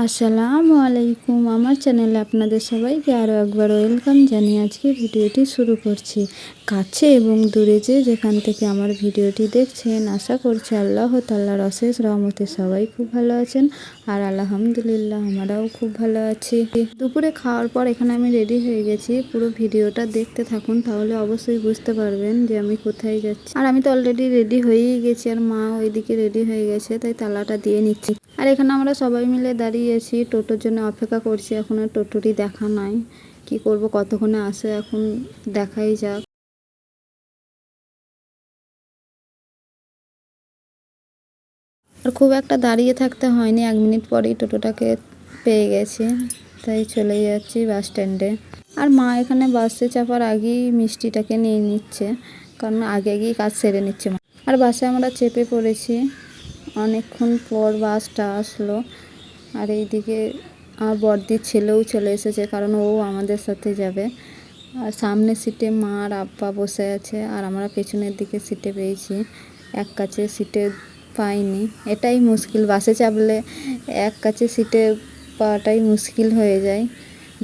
আসসালামু আলাইকুম। আমার চ্যানেলে আপনাদের সবাইকে আরও একবার ওয়েলকাম জানিয়ে আজকে ভিডিওটি শুরু করছি। কাছে এবং দূরে যেখান থেকে আমার ভিডিওটি দেখছেন, আশা করছি আল্লাহ তাআলার অশেষ রহমতে সবাই খুব ভালো আছেন। আর আলহামদুলিল্লাহ আমরাও খুব ভালো আছি। দুপুরে খাওয়ার পর এখানে আমি রেডি হয়ে গেছি। পুরো ভিডিওটা দেখতে থাকুন, তাহলে অবশ্যই বুঝতে পারবেন যে আমি কোথায় যাচ্ছি। আর আমি তো অলরেডি রেডি হয়েই গেছি, আর মা ওইদিকে রেডি হয়ে গেছে, তাই তালাটা দিয়ে নিচ্ছি। আর এখানে আমরা সবাই মিলে দাঁড়িয়েছি, টোটোর জন্য অপেক্ষা করছি। এখন আর টোটোটি দেখা নাই, কি করব, কতক্ষণে আসে এখন দেখাই যাক। আর খুব একটা দাঁড়িয়ে থাকতে হয়নি, 1 মিনিট পরেই টোটোটাকে পেয়ে গেছি, তাই চলে যাচ্ছি বাস স্ট্যান্ডে। আর মা এখানে বাসে চাপার আগেই মিষ্টিটাকে নিয়ে নিচ্ছে, কারণ আগে আগেই কাজ সেরে নিচ্ছে মা। আর বাসে আমরা চেপে পড়েছি, অনেকক্ষণ পর বাসটা আসলো। আর এইদিকে আমার বড়দির ছেলেও চলে এসেছে, কারণ ও আমাদের সাথে যাবে। আর সামনের সিটে মা আর আব্বা বসে আছে, আর আমরা পেছনের দিকে সিটে পেয়েছি, এক কাছে সিটে পাইনি। এটাই মুশকিল, বাসে চাপলে এক কাছে সিটে পাওয়াটাই মুশকিল হয়ে যায়।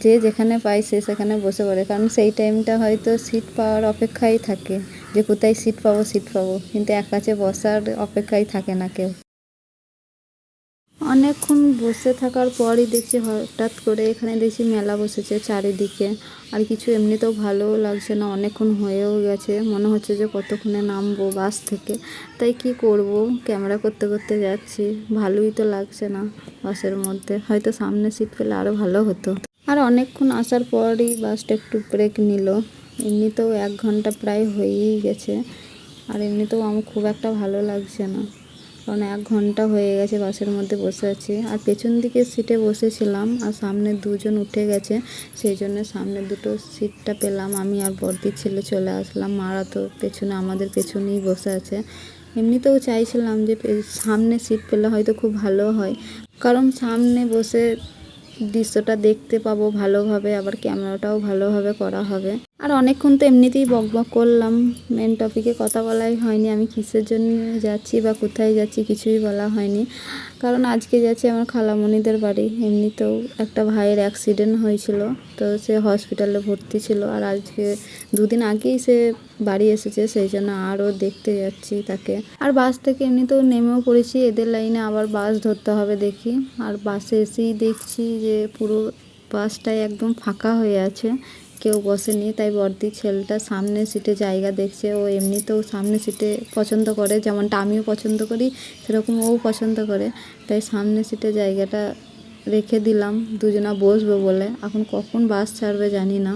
যে যেখানে পাই সে সেখানে বসে পড়ে, কারণ সেই টাইমটা হয়তো সিট পাওয়ার অপেক্ষায় থাকে, যে কোথায় সিট পাবো, কিন্তু এক কাছে বসার অপেক্ষায় থাকে না কেউ। অনেকক্ষণ বসে থাকার পরই দেখছি হঠাৎ করে এখানে দেখছি মেলা বসেছে চারিদিকে। আর কিছু এমনিতেও ভালোও লাগছে না, অনেকক্ষণ হয়েও গেছে, মনে হচ্ছে যে কতক্ষণে নামবো বাস থেকে। তাই কি করব, ক্যামেরা করতে করতে যাচ্ছি। ভালোই তো লাগছে না বাসের মধ্যে, হয়তো সামনে সিট পেলে আরও ভালো হতো। আর অনেকক্ষণ আসার পরই বাসটা একটু ব্রেক নিল। এমনিতেও 1 ঘন্টা প্রায় হয়েই গেছে, আর এমনিতেও আমার খুব একটা ভালো লাগছে না, কারণ 1 ঘন্টা হয়ে গেছে বাসের মধ্যে বসে আছি। আর পেছন দিকের সিটে বসেছিলাম, আর সামনে দুজন উঠে গেছে, সেই জন্য সামনে দুটো সিটটা পেলাম। আমি আর বড়দির ছেলে চলে আসলাম, মারা তো পেছনে আমাদের পেছনেই বসে আছে। এমনিতেও চাইছিলাম যে সামনে সিট পেলে হয়তো খুব ভালো হয়, কারণ সামনে বসে দৃশ্যটা দেখতে পাবো ভালোভাবে, আবার ক্যামেরাটাও ভালোভাবে করা হবে। আর অনেকক্ষণ তো এমনিতেই বকবক করলাম, মেন টপিকে কথা বলাই হয়নি। আমি কিসের জন্য যাচ্ছি বা কোথায় যাচ্ছি কিছুই বলা হয়নি, কারণ আজকে যাচ্ছি আমার খালামণিদের বাড়ি। এমনিতেও একটা ভাইয়ের অ্যাক্সিডেন্ট হয়েছিল, তো সে হসপিটালে ভর্তি ছিল, আর আজকে 2 দিন আগেই সে বাড়ি এসেছে, সেই জন্য আরও দেখতে যাচ্ছি তাকে। আর বাস থেকে এমনিতেও নেমেও পড়েছি, এদের লাইনে আবার বাস ধরতে হবে দেখি। আর বাসে এসেই দেখছি যে পুরো বাসটাই একদম ফাঁকা হয়ে আছে, কেউ বসেনি। তাই বড়দির ছেলেটা সামনের সিটে জায়গা দেখছে। ও এমনিতেও সামনের সিটে পছন্দ করে, যেমনটা আমিও পছন্দ করি সেরকম ও পছন্দ করে। তাই সামনের সিটে জায়গাটা রেখে দিলাম দুজনা বসবো বলে। এখন কখন বাস ছাড়বে জানি না,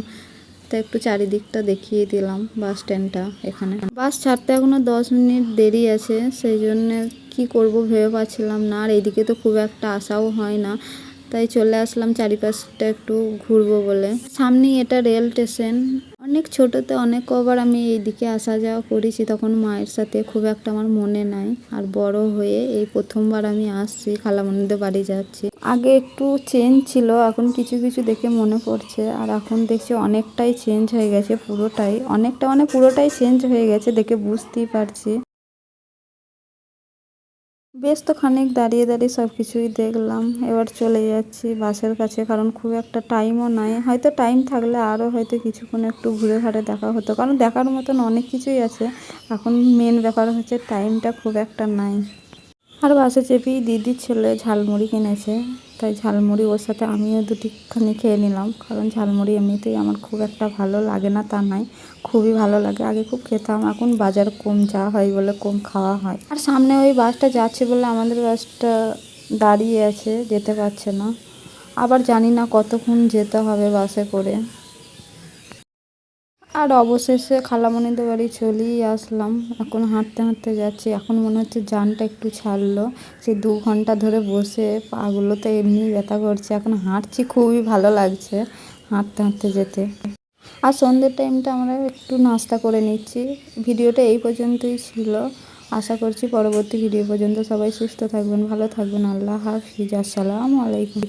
তাই একটু চারিদিকটা দেখিয়ে দিলাম বাস স্ট্যান্ডটা। এখানে বাস ছাড়তে এখনও 10 মিনিট দেরি আছে, সেই জন্যে কী করবো ভেবে পাচ্ছিলাম না। আর এইদিকে তো খুব একটা আসাও হয় না, তাই চলে আসলাম চারিপাশটা একটু ঘুরবো বলে। সামনেই এটা রেল স্টেশন। অনেক ছোটোতে অনেক কবার আমি এইদিকে আসা যাওয়া করেছি, তখন মায়ের সাথে, খুব একটা আমার মনে নাই। আর বড় হয়ে এই প্রথমবার আমি আসছি, খালামণিদের বাড়ি যাচ্ছি। আগে একটু চেঞ্জ ছিল, এখন কিছু কিছু দেখে মনে পড়ছে। আর এখন দেখছি অনেকটাই চেঞ্জ হয়ে গেছে, পুরোটাই, অনেকটা মানে পুরোটাই চেঞ্জ হয়ে গেছে, দেখে বুঝতেই পারছি। বেশ তো খানিক দাঁড়িয়ে দাঁড়িয়ে সব কিছুই দেখলাম। এবার চলে যাচ্ছি বাসের কাছে, কারণ খুব একটা টাইমও নাই। হয়তো টাইম থাকলে আরও হয়তো কিছুক্ষণ একটু ঘুরে ঘাড়ে দেখা হতো, কারণ দেখার মতন অনেক কিছুই আছে। এখন মেন ব্যাপার হচ্ছে টাইমটা খুব একটা নাই। আর বাসে চেপেই দিদির ছেলে ঝালমুড়ি কিনেছে, তাই ঝালমুড়ি ওর সাথে আমিও দুটিখানি খেয়ে নিলাম, কারণ ঝালমুড়ি এমনিতেই আমার খুব একটা ভালো লাগে না তা নয়, খুবই ভালো লাগে। আগে খুব খেতাম, এখন বাজার কম যা হয় বলে কম খাওয়া হয়। আর সামনে ওই বাসটা যাচ্ছে বলে আমাদের বাসটা দাঁড়িয়ে আছে, যেতে পারছে না। আবার জানি না কতক্ষণ যেতে হবে বাসে করে। আর অবশেষে খালামণিদের বাড়ি চলেই আসলাম। এখন হাঁটতে হাঁটতে যাচ্ছি, এখন মনে হচ্ছে জানটা একটু ছাড়লো। সেই 2 ঘন্টা ধরে বসে পাগুলো তো এমনিই ব্যথা করছে, এখন হাঁটছি, খুবই ভালো লাগছে হাঁটতে হাঁটতে যেতে। আর সন্ধ্যের টাইমটা আমরা একটু নাস্তা করে নিচ্ছি। ভিডিওটা এই পর্যন্তই ছিল, আশা করছি পরবর্তী ভিডিও পর্যন্ত সবাই সুস্থ থাকবেন, ভালো থাকবেন। আল্লাহ হাফিজ, আসসালামু আলাইকুম।